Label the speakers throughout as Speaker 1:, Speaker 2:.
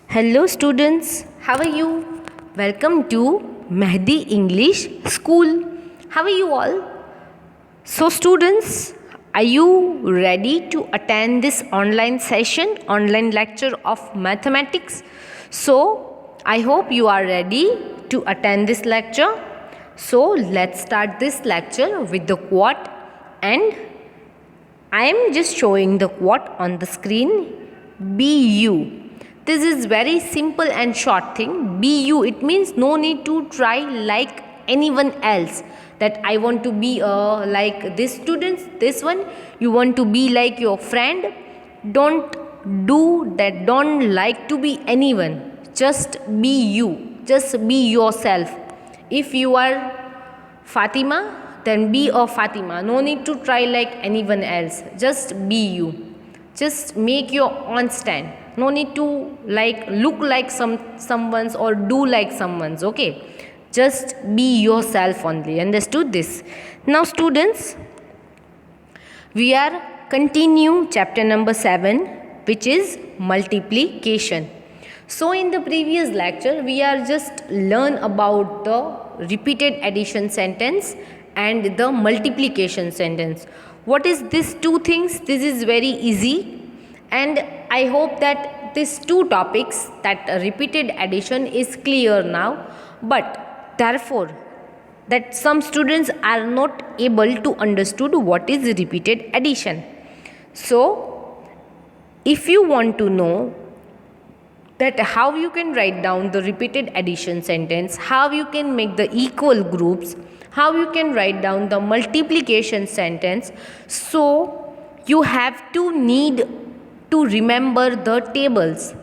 Speaker 1: Hello students, how are you? Welcome to Mehdi English School. How are you all? So students, are you ready to attend this online session, online lecture of mathematics? So, I hope you are ready to attend this lecture. So, let's start this lecture with the quote, and I am just showing the quote on the screen. Be you. This is very simple and short thing. Be you. It means no need to try like anyone else. That I want to be like this students. This one you want to be like your friend. Don't do that. Don't like to be anyone. Just be you. Just be yourself. If you are Fatima, then be a Fatima. No need to try like anyone else. Just be you. Just make your own stand. No need to like look like someone's or do like someone's. Okay. Just be yourself only. Understood this? Now students, we are continue chapter number 7, which is multiplication. So in the previous lecture we are just learn about the repeated addition sentence and the multiplication sentence. What is these two things? This is very easy, and I hope that these two topics, that repeated addition is clear now, but therefore that some students are not able to understood what is repeated addition. So if you want to know that how you can write down the repeated addition sentence, how you can make the equal groups, how you can write down the multiplication sentence, so you have to need to remember the tables.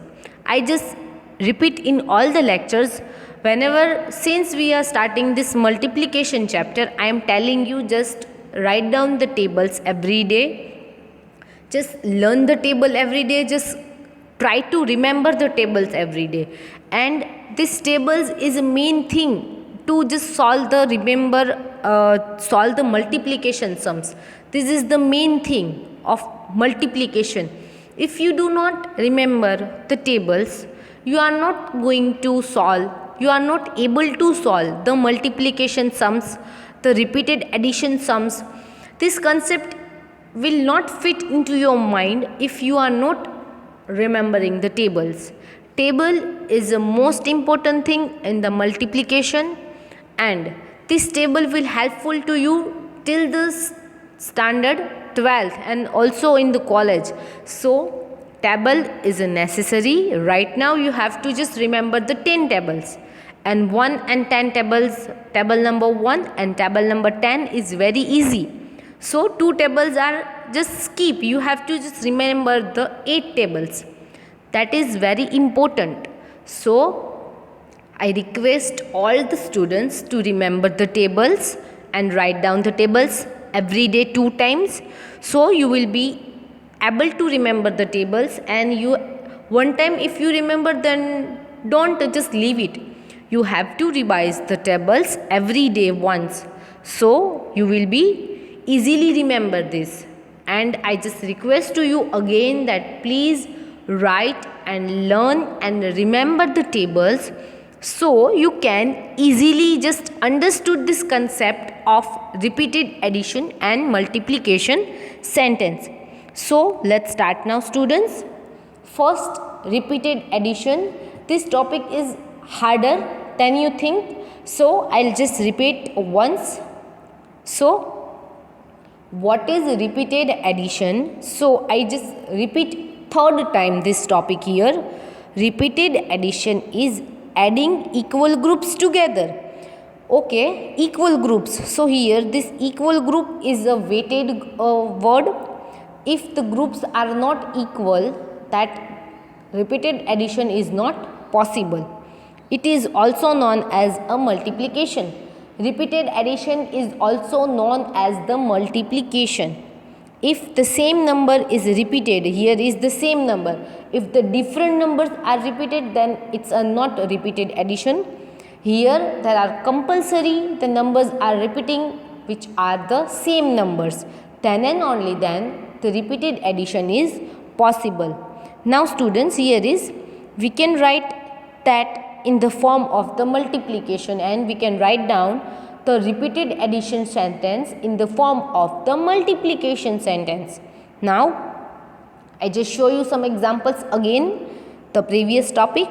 Speaker 1: I just repeat in all the lectures, whenever since we are starting this multiplication chapter, I am telling you just write down the tables every day. Just learn the table every day. Just try to remember the tables every day, and this tables is a main thing to just solve the solve the multiplication sums. This is the main thing of multiplication. If you do not remember the tables, you are not going to solve, you are not able to solve the multiplication sums, the repeated addition sums. This concept will not fit into your mind if you are not remembering the tables. Table is the most important thing in the multiplication, and this table will helpful to you till the standard 12th and also in the college. So table is a necessary. Right now you have to just remember the 10 tables, and 1 and 10 tables. Table number 1 and table number 10 is very easy. So 2 tables are just skip. You have to just remember the 8 tables. That is very important. So I request all the students to remember the tables and write down the tables every day 2 times. So you will be able to remember the tables, and you one time if you remember, then don't just leave it. You have to revise the tables every day once. So you will be easily remember this, and I just request to you again that please write and learn and remember the tables, so you can easily just understood this concept of repeated addition and multiplication sentence. So let's start now students. First, repeated addition. This topic is harder than you think, so I'll just repeat once. So what is repeated addition? So I just repeat third time this topic here. Repeated addition is adding equal groups together. Okay, equal groups. So here this equal group is a weighted word. If the groups are not equal, that repeated addition is not possible. It is also known as a multiplication. Repeated addition is also known as the multiplication. If the same number is repeated, here is the same number. If the different numbers are repeated, then it's a not a repeated addition. Here there are compulsory, the numbers are repeating which are the same numbers. Then and only then the repeated addition is possible. Now students, here is we can write that in the form of the multiplication, and we can write down the repeated addition sentence in the form of the multiplication sentence. Now I just show you some examples again, the previous topic.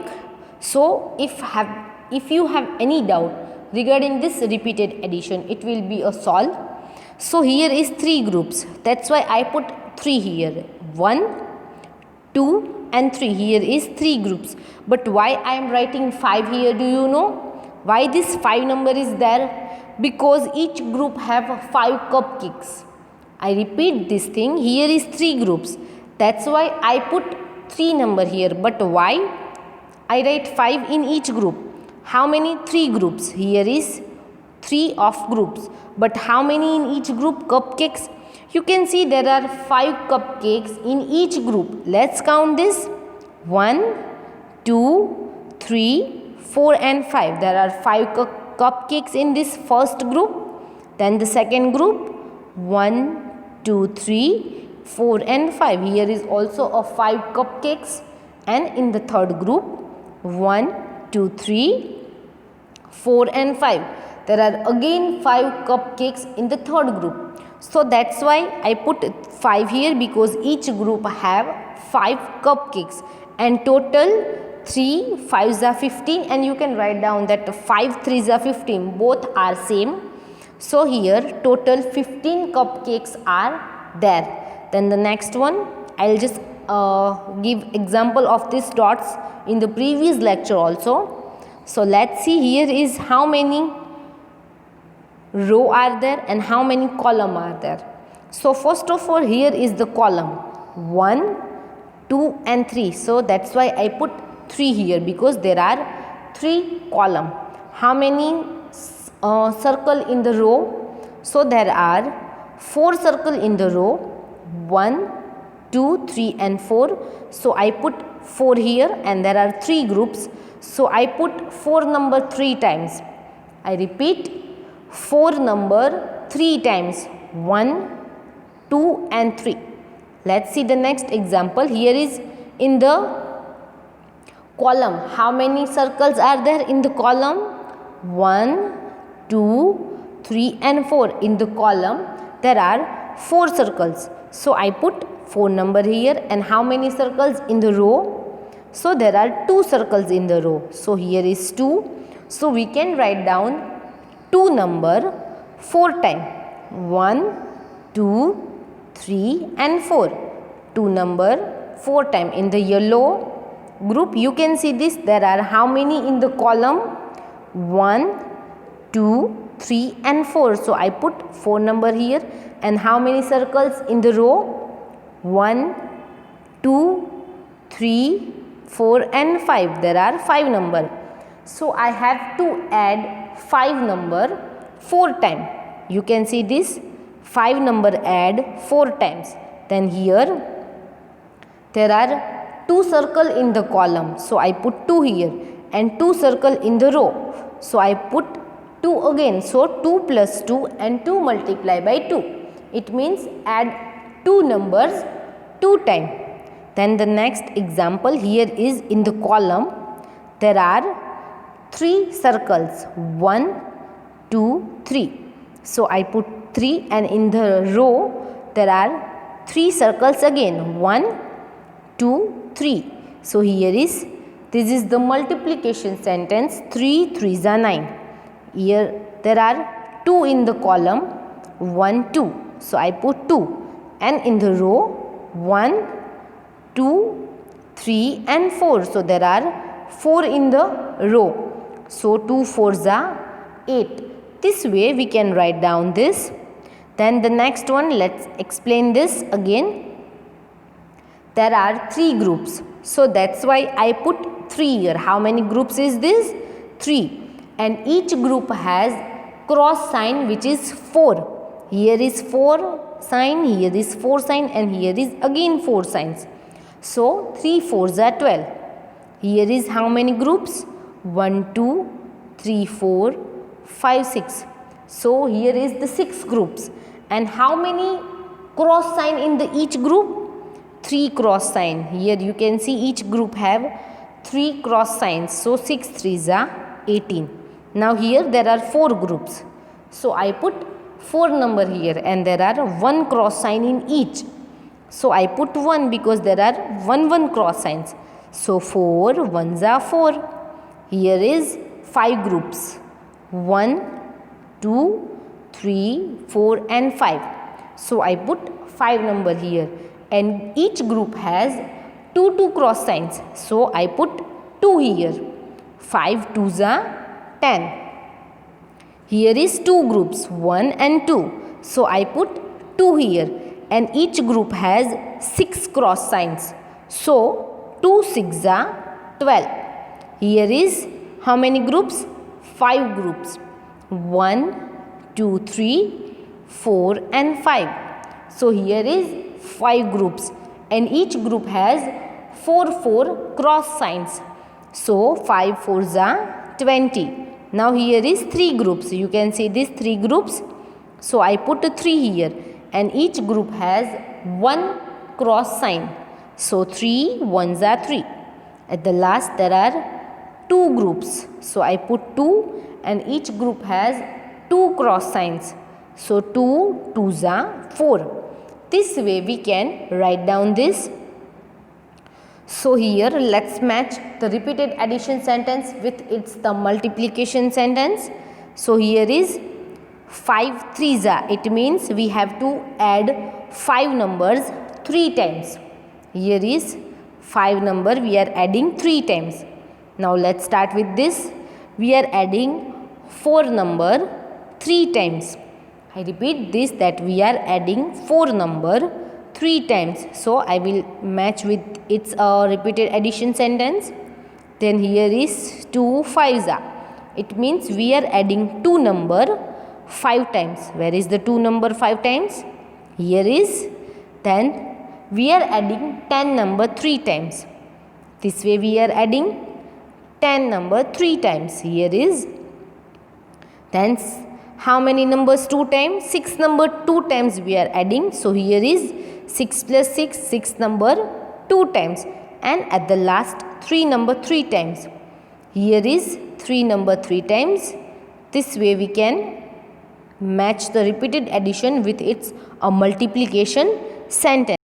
Speaker 1: So if you have any doubt regarding this repeated addition, it will be a solve. So here is 3 groups, that's why I put 3 here. 1, 2 and 3. Here is 3 groups. But why I am writing 5 here, do you know? Why this 5 number is there? Because each group have 5 cupcakes. I repeat this thing, here is 3 groups. That's why I put 3 number here. But why I write 5 in each group? How many? 3 groups. Here is 3 of groups. But how many in each group? Cupcakes. You can see there are 5 cupcakes in each group. Let's count this. 1, 2, 3, 4 and 5. There are 5 cupcakes in this first group. Then the second group. 1, 2, 3, 4 and 5. Here is also a 5 cupcakes. And in the third group, 1, 2, 3, 4 and 5. There are again 5 cupcakes in the third group. So that's why I put 5 here, because each group have 5 cupcakes, and total 3 5s are 15, and you can write down that 5 3s are 15, both are same. So here total 15 cupcakes are there. Then the next one, I'll just give example of these dots in the previous lecture also. So let's see, here is how many row are there and how many column are there. So first of all, here is the column 1, 2 and 3. So that's why I put 3 here, because there are 3 column. How many circle in the row? So there are 4 circle in the row. 1, 2, 3 and 4. So I put 4 here, and there are 3 groups. So I put 4 number 3 times. I repeat, 4 number 3 times. 1, 2 and 3. Let's see the next example. Here is in the column. How many circles are there in the column? 1, 2, 3 and 4. In the column there are 4 circles. So I put 4 number here. And how many circles in the row? So there are 2 circles in the row. So here is 2. So we can write down 2 number 4 times. 1, 2, 3 and 4. 2 number 4 times. In the yellow group, you can see this. There are how many in the column? 1, 2, 3 and 4. So I put 4 number here. And how many circles in the row? 1, 2, 3, 4 and 5. There are 5 number. So I have to add 5 number 4 times. You can see this 5 number add 4 times. Then here there are 2 circle in the column. So I put 2 here, and 2 circle in the row. So I put 2 again. So 2 plus 2 and 2 multiply by 2. It means add 2 numbers 2 times. Then the next example, here is in the column there are 3 circles. 1, 2, 3. So I put 3, and in the row there are 3 circles again. 1, 2, 3. So here is, this is the multiplication sentence. 3 3s are 9. Here there are 2 in the column. 1, 2. So I put 2. And in the row 1, 2, 3 and 4. So there are 4 in the row. So 2 4s are 8. This way we can write down this. Then the next one, let's explain this again. There are 3 groups. So that's why I put 3 here. How many groups is this? 3. And each group has cross sign, which is 4. Here is 4 sign, here is 4 sign, and here is again 4 signs. So 3 4s are 12. Here is how many groups? 1, 2, 3, 4, 5, 6. So here is the 6 groups. And how many cross sign in the each group? 3 cross sign. Here you can see each group have 3 cross signs. So 6 3s are 18. Now here there are 4 groups. So I put 4 number here and there are 1 cross sign in each. So I put 1 because there are 1 cross signs. So 4 1s are 4. Here is 5 groups. 1, 2, 3, 4 and 5. So I put 5 number here and each group has 2 cross signs. So I put 2 here. 5 2s are 10. Here is 2 groups 1 and 2. So I put 2 here and each group has 6 cross signs. So 2 6s are 12. Here is how many groups? 5 groups. 1, 2, 3, 4 and 5. So here is 5 groups and each group has 4 cross signs. So 5 4s are 20. Now here is 3 groups. You can see these 3 groups. So I put a 3 here and each group has 1 cross sign. So 3 1s are 3. At the last there are 2 groups. So I put 2 and each group has 2 cross signs. So 2 2s are 4. This way we can write down this. So here let's match the repeated addition sentence with the multiplication sentence. So here is 5 3s are. It means we have to add 5 numbers 3 times. Here is 5 number we are adding 3 times. Now let's start with this. We are adding 4 number 3 times. I repeat this, that we are adding 4 number 3 times. So I will match with its repeated addition sentence. Then here is 2 5s are. It means we are adding 2 number 5 times. Where is the 2 number 5 times? Here is. Then we are adding 10 number 3 times. This way we are adding 10 number 3 times. Here is. Then how many numbers 2 times? 6 number 2 times we are adding. So here is 6 plus 6, 6 number 2 times. And at the last 3 number 3 times. Here is 3 number 3 times. This way we can match the repeated addition with its multiplication sentence.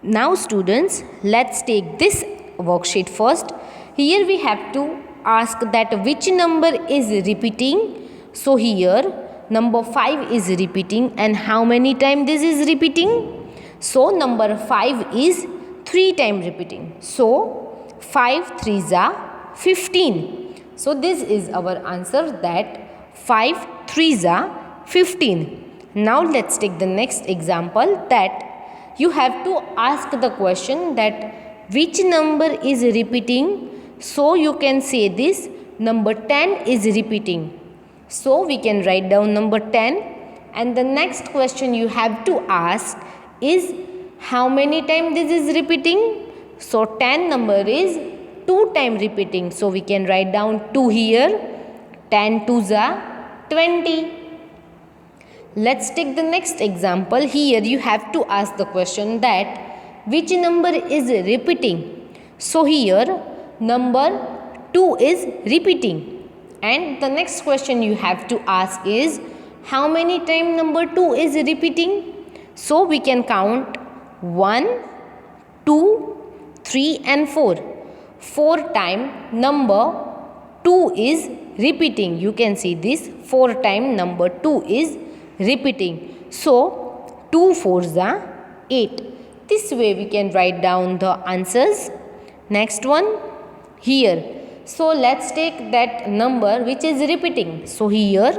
Speaker 1: Now students, let's take this worksheet first. Here we have to ask that which number is repeating. So here number 5 is repeating and how many times this is repeating? So number 5 is 3 times repeating. So 5 3s are 15. So this is our answer, that 5 3s are 15. Now let's take the next example, that you have to ask the question that which number is repeating. So you can say this, number 10 is repeating. So we can write down number 10 and the next question you have to ask is how many times this is repeating. So 10 number is 2 times repeating. So we can write down 2 here. 10 2s are 20. Let's take the next example. Here you have to ask the question that which number is repeating. So here number 2 is repeating. And the next question you have to ask is how many times number 2 is repeating. So we can count 1, 2, 3 and 4. 4 times number 2 is repeating. You can see this, 4 times number 2 is repeating. So 2 4s are 8. This way we can write down the answers. Next one here. So let's take that number which is repeating. So here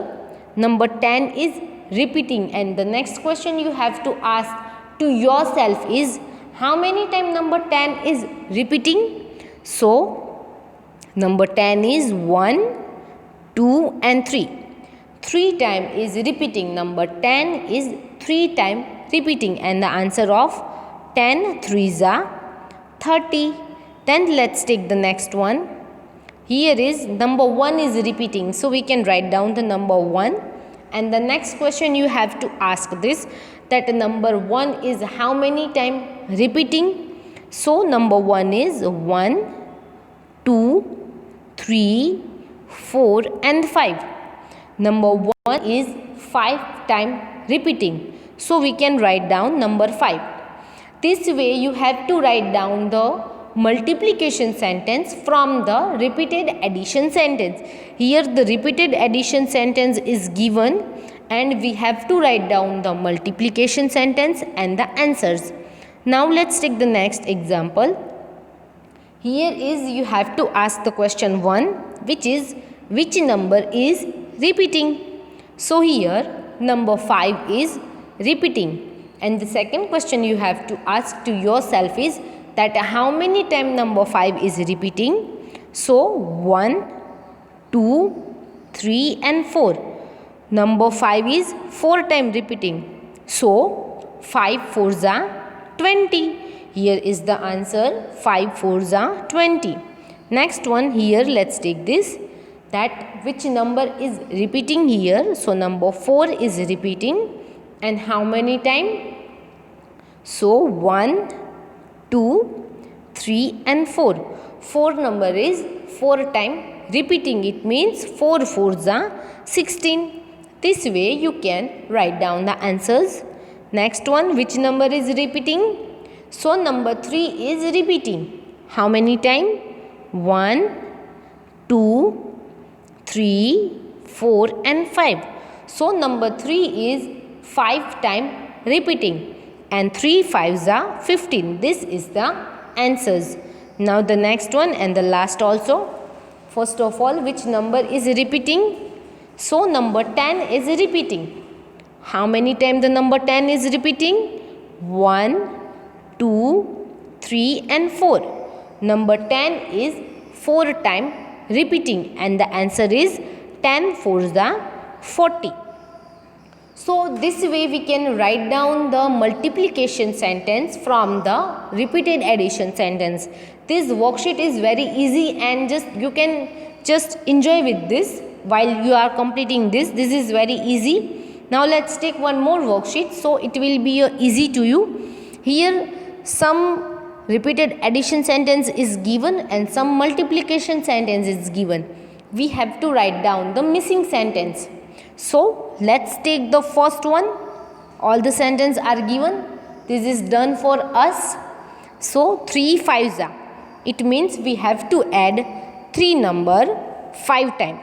Speaker 1: number 10 is repeating and the next question you have to ask to yourself is how many times number 10 is repeating. So number 10 is 1, 2 and 3. 3 times is repeating. Number 10 is 3 times repeating and the answer of 10 3s are 30. Then let's take the next one. Here is number 1 is repeating. So we can write down the number 1 and the next question you have to ask this, that number 1 is how many times repeating. So number 1 is 1, 3, 4 and 5. Number 1 is 5 time repeating. So we can write down number 5. This way you have to write down the multiplication sentence from the repeated addition sentence. Here the repeated addition sentence is given and we have to write down the multiplication sentence and the answers. Now let's take the next example. Here is you have to ask the question 1, which is which number is repeating. So here number 5 is repeating. And the second question you have to ask to yourself is that how many times number 5 is repeating. So 1, 2, 3 and 4. Number 5 is 4 times repeating. So 5 4s are 20. Here is the answer, 5 4s are 20. Next one, here let's take this, that which number is repeating here. So number 4 is repeating and how many times? So 1, 2, 3 and 4. 4 number is 4 times repeating. It means 4 4s are 16. This way you can write down the answers. Next one, which number is repeating? So number 3 is repeating. How many times? 1, 2, 3, 4 and 5. So number 3 is 5 times repeating and 3 5s are 15. This is the answers. Now the next one and the last also. First of all, which number is repeating? So number 10 is repeating. How many times the number 10 is repeating? 1, 2, 3 and 4. Number 10 is 4 times repeating and the answer is 10 4s are 40. So this way we can write down the multiplication sentence from the repeated addition sentence. This worksheet is very easy and you can just enjoy with this while you are completing this. This is very easy. Now let's take one more worksheet so it will be easy to you. Here some repeated addition sentence is given and some multiplication sentence is given. We have to write down the missing sentence. So let's take the first one. All the sentences are given. This is done for us. So 3 5s are. It means we have to add 3 number 5 times.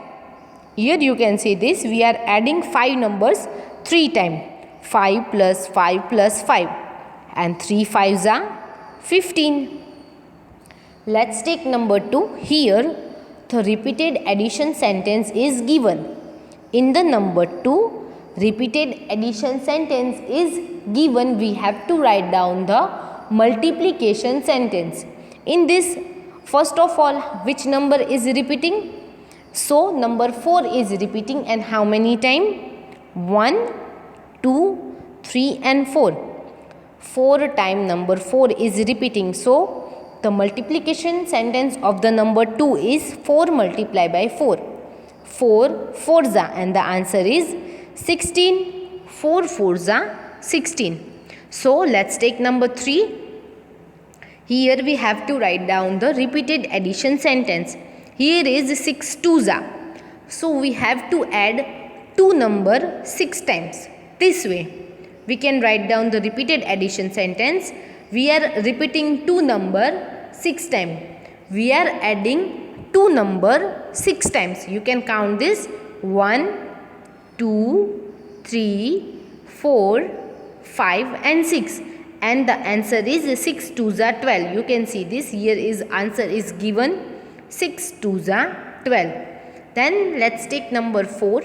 Speaker 1: Here you can see this. We are adding 5 numbers 3 times. 5 plus 5 plus 5. And 3 5s are 15. Let's take number 2. Here the repeated addition sentence is given. In the number 2, repeated addition sentence is given. We have to write down the multiplication sentence. In this, first of all, which number is repeating? So number 4 is repeating and how many times? 1, 2, 3 and 4. 4 times number 4 is repeating. So the multiplication sentence of the number 2 is 4 multiplied by 4. 4 4s are and the answer is 16. 4 4s are 16. So let's take number 3. Here we have to write down the repeated addition sentence. Here is 6 2s are. So we have to add 2 number 6 times. This way we can write down the repeated addition sentence. We are repeating 2 number 6 times. We are adding 2 number 6 times. You can count this 1, 2, 3, 4, 5 and 6. And the answer is 6 2s are 12. You can see this. Here is answer is given 6 2s are 12. Then let's take number 4.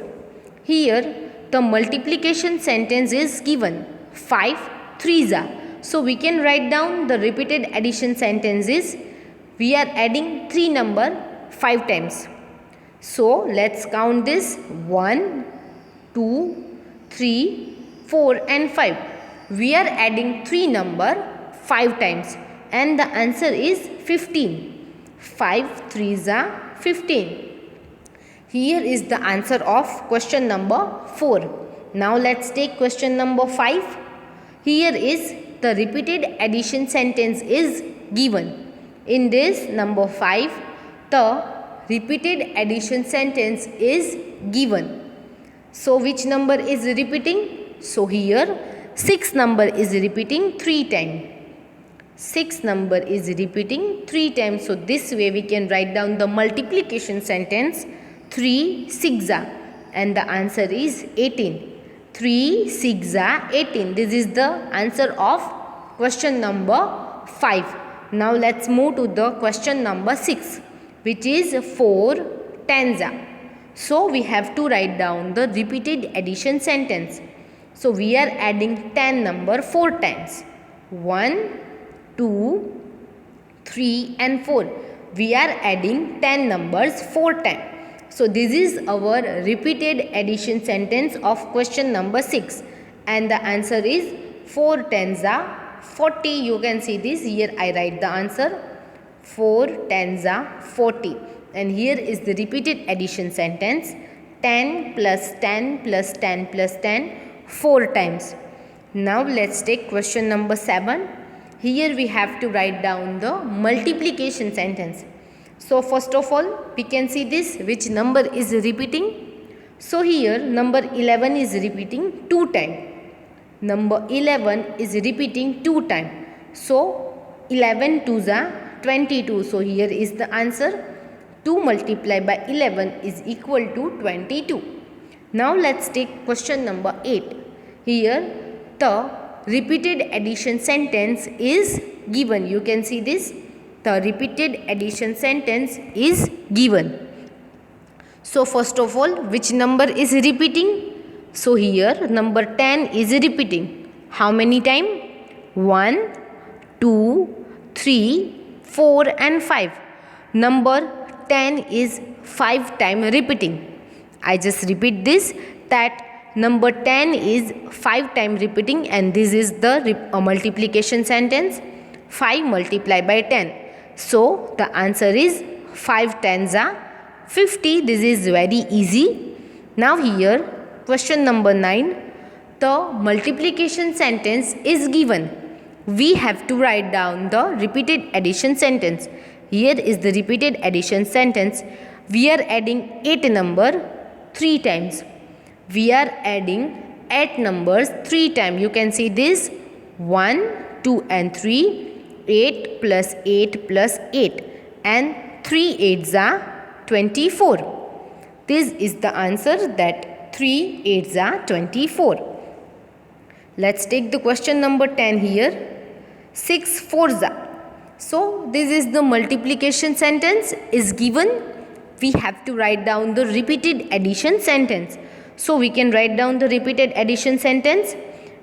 Speaker 1: Here the multiplication sentence is given 5 3s are. So we can write down the repeated addition sentences. We are adding 3 number 5 times. So let's count this 1, 2, 3, 4 and 5. We are adding 3 number 5 times and the answer is 15. 5 3s are 15. Here is the answer of question number 4. Now let's take question number 5. Here is the repeated addition sentence is given. In this number 5, the repeated addition sentence is given. So which number is repeating? So here 6 number is repeating 3 times. 6 number is repeating 3 times. So this way we can write down the multiplication sentence 3 6 and the answer is 18. 3 6 18. This is the answer of question number 5. Now let's move to the question number 6, which is 4 10s. So we have to write down the repeated addition sentence. So we are adding 10 number 4 times. 1 2 3 and 4. We are adding 10 numbers 4 times. So this is our repeated addition sentence of question number 6 and the answer is 4 10s are 40. You can see this here. I write the answer 4 10s are 40 and here is the repeated addition sentence 10 plus 10 plus 10 plus 10 4 times. Now let's take question number 7. Here we have to write down the multiplication sentence. So first of all we can see this which number is repeating. So here number 11 is repeating 2 times. Number 11 is repeating 2 times. So 11 2s are 22. So here is the answer. 2 multiplied by 11 is equal to 22. Now let's take question number 8. Here the repeated addition sentence is given. You can see this. The repeated addition sentence is given. So first of all which number is repeating? So here number 10 is repeating. How many times? 1, 2, 3, 4 and 5. Number 10 is 5 times repeating. I just repeat this that number 10 is 5 times repeating and this is the multiplication sentence 5 multiplied by 10. So the answer is 5 10s are 50. This is very easy. Now here question number 9. The multiplication sentence is given. We have to write down the repeated addition sentence. Here is the repeated addition sentence. We are adding 8 number 3 times. We are adding 8 numbers 3 times. You can see this 1, 2 and 3. 8 plus 8 plus 8 and 3 8s are 24. This is the answer that 3 8s are 24. Let's take the question number 10 here. 6 4s are. So this is the multiplication sentence is given. We have to write down the repeated addition sentence. So we can write down the repeated addition sentence.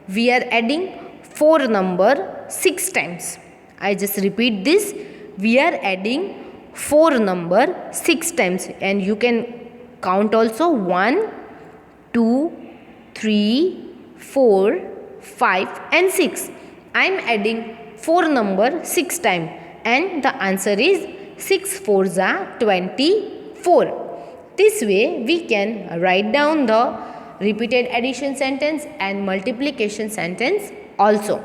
Speaker 1: We are adding 4 number 6 times. I just repeat this. We are adding 4 number 6 times and you can count also 1, 2, 3, 4, 5 and 6. I am adding 4 number 6 times and the answer is 6 4s are 24. This way we can write down the repeated addition sentence and multiplication sentence also.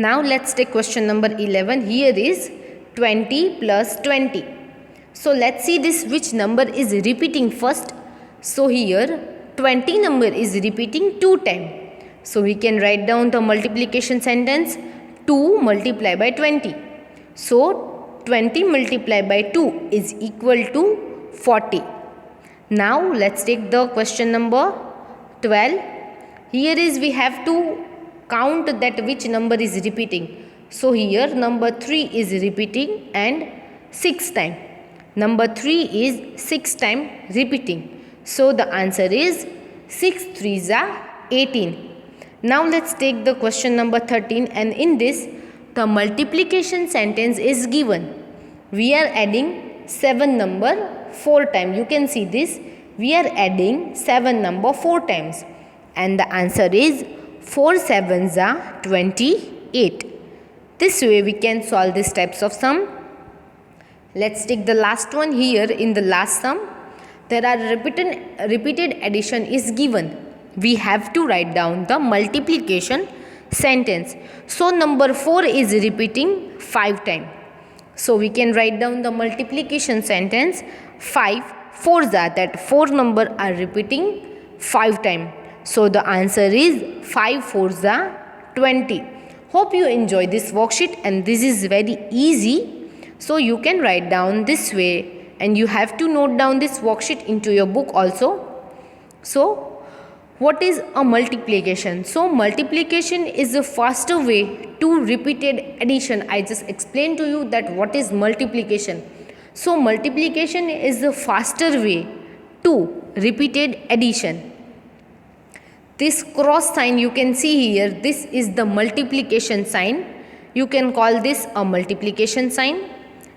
Speaker 1: Now let's take question number 11. Here is 20 plus 20. So let's see this which number is repeating first. So here 20 number is repeating 2 times. So we can write down the multiplication sentence 2 multiplied by 20. So 20 multiplied by 2 is equal to 40. Now let's take the question number 12. Here is we have to count that which number is repeating. So here number 3 is repeating and 6 times. Number 3 is 6 times repeating. So the answer is 6 3s are 18. Now let's take the question number 13 and in this the multiplication sentence is given. We are adding 7 number 4 times. You can see this. We are adding 7 number 4 times and the answer is 4 7s are 28. This way we can solve these types of sum. Let's take the last one. Here in the last sum there are repeated addition is given. We have to write down the multiplication sentence. So number 4 is repeating 5 times. So we can write down the multiplication sentence. 5 fours are, that 4 number are repeating 5 times. So the answer is 5 fours are 20. Hope you enjoy this worksheet, and this is very easy. So you can write down this way, and you have to note down this worksheet into your book also. So what is a multiplication? So multiplication is a faster way to repeated addition. I just explained to you that what is multiplication. So multiplication is a faster way to repeated addition. This cross sign you can see here, this is the multiplication sign. You can call this a multiplication sign.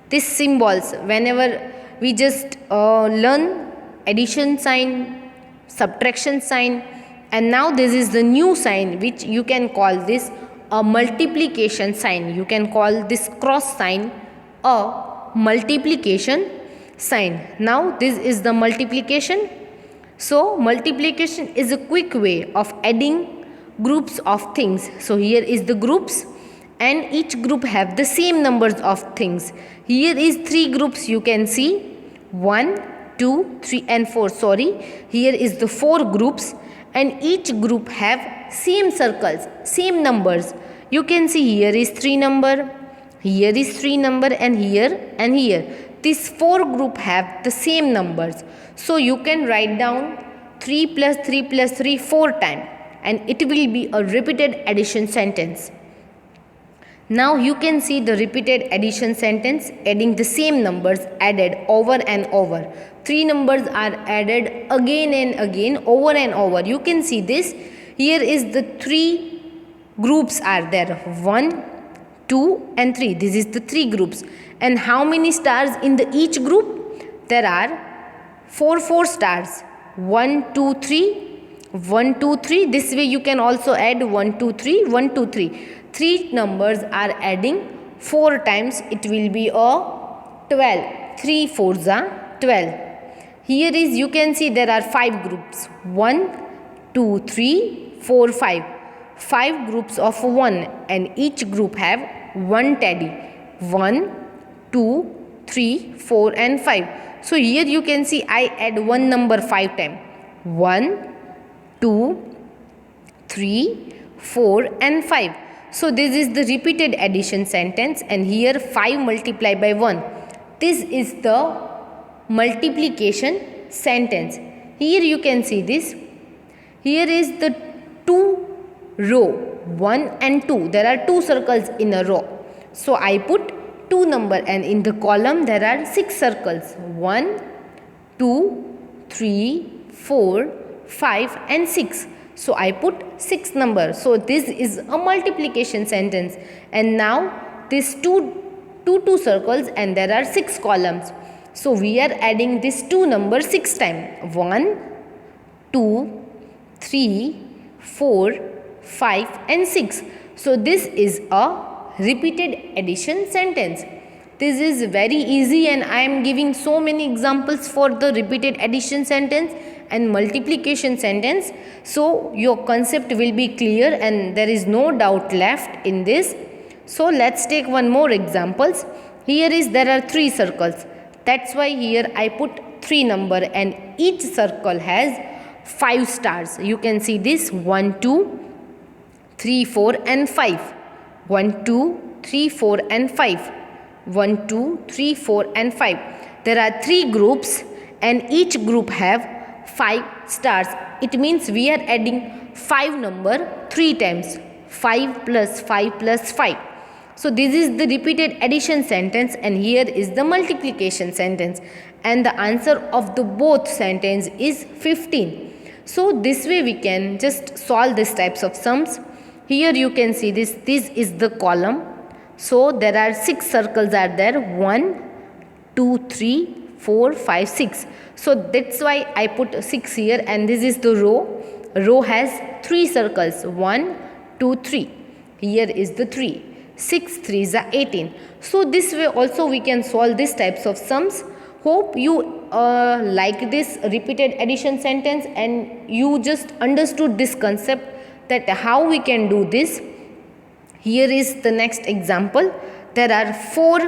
Speaker 1: These symbols, whenever we just learn addition sign, subtraction sign, and now this is the new sign which you can call this a multiplication sign. You can call this cross sign a multiplication sign. Now this is the multiplication. So multiplication is a quick way of adding groups of things. So here is the groups, and each group have the same numbers of things. Here is 3 groups, you can see 1, 2, 3 and 4. Sorry, here is the 4 groups, and each group have same circles, same numbers. You can see here is 3 number, here is 3 number, and here and here. These 4 group have the same numbers. So you can write down 3 plus 3 plus 3 4 times, and it will be a repeated addition sentence. Now you can see the repeated addition sentence, adding the same numbers added over and over. 3 numbers are added again and again, over and over. You can see this. Here is the 3 groups are there. 1, 2 and 3. This is the 3 groups. And how many stars in the each group? There are 4 stars. 1, 2, 3. 1, 2, 3. This way you can also add 1, 2, 3. 1, 2, 3. 3 numbers are adding 4 times. It will be a 12. 3 fours are 12. Here is, you can see there are 5 groups. 1, 2, 3, 4, 5. 5 groups of 1, and each group have 1 teddy. 1, 2, 3, 4 and 5. So here you can see I add one number 5 times. 1, 2, 3, 4 and 5. So this is the repeated addition sentence, and here 5 multiplied by 1. This is the multiplication sentence. Here you can see this. Here is the 2 row, 1 and 2. There are 2 circles in a row. So I put 2 number, and in the column there are 6 circles. 1, 2, 3, 4, 5 and 6. So I put 6 number. So this is a multiplication sentence. And now this two circles, and there are 6 columns. So we are adding this 2 number 6 times. 1, 2, 3, 4, 5 and 6. So this is a repeated addition sentence. This is very easy, and I am giving so many examples for the repeated addition sentence and multiplication sentence. So your concept will be clear, and there is no doubt left in this. So let's take one more examples. Here is, there are 3 circles. That's why here I put 3 number, and each circle has 5 stars. You can see this 1, 2, 3, 4 and 5. 1, 2, 3, 4 and 5. 1, 2, 3, 4 and 5. There are 3 groups, and each group have 5 stars. It means we are adding 5 number 3 times. 5 plus 5 plus 5. So this is the repeated addition sentence, and here is the multiplication sentence, and the answer of the both sentence is 15. So this way we can just solve these types of sums. Here you can see this is the column. So there are 6 circles are there. 1, 2, 3, 4, 5, 6. So that's why I put 6 here, and this is the row. Row has 3 circles. 1, 2, 3. Here is the 3. 6 3s are 18. So this way also we can solve these types of sums. Hope you like this repeated addition sentence, and you just understood this concept that how we can do this. Here is the next example. There are 4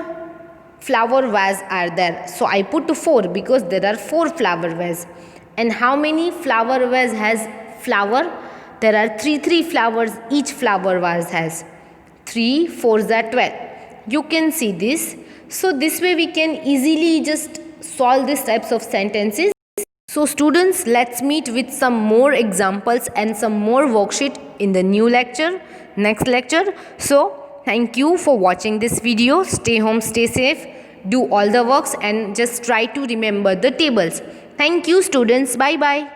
Speaker 1: flower vase are there? So I put 4 because there are 4 flower vase. And how many flower vase has flower? There are 3 flowers each flower vase has. 3 4s are 12. You can see this. So this way we can easily just solve these types of sentences. So students, let's meet with some more examples and some more worksheet in the new lecture, next lecture. So thank you for watching this video. Stay home, stay safe, do all the works and just try to remember the tables. Thank you students. Bye bye.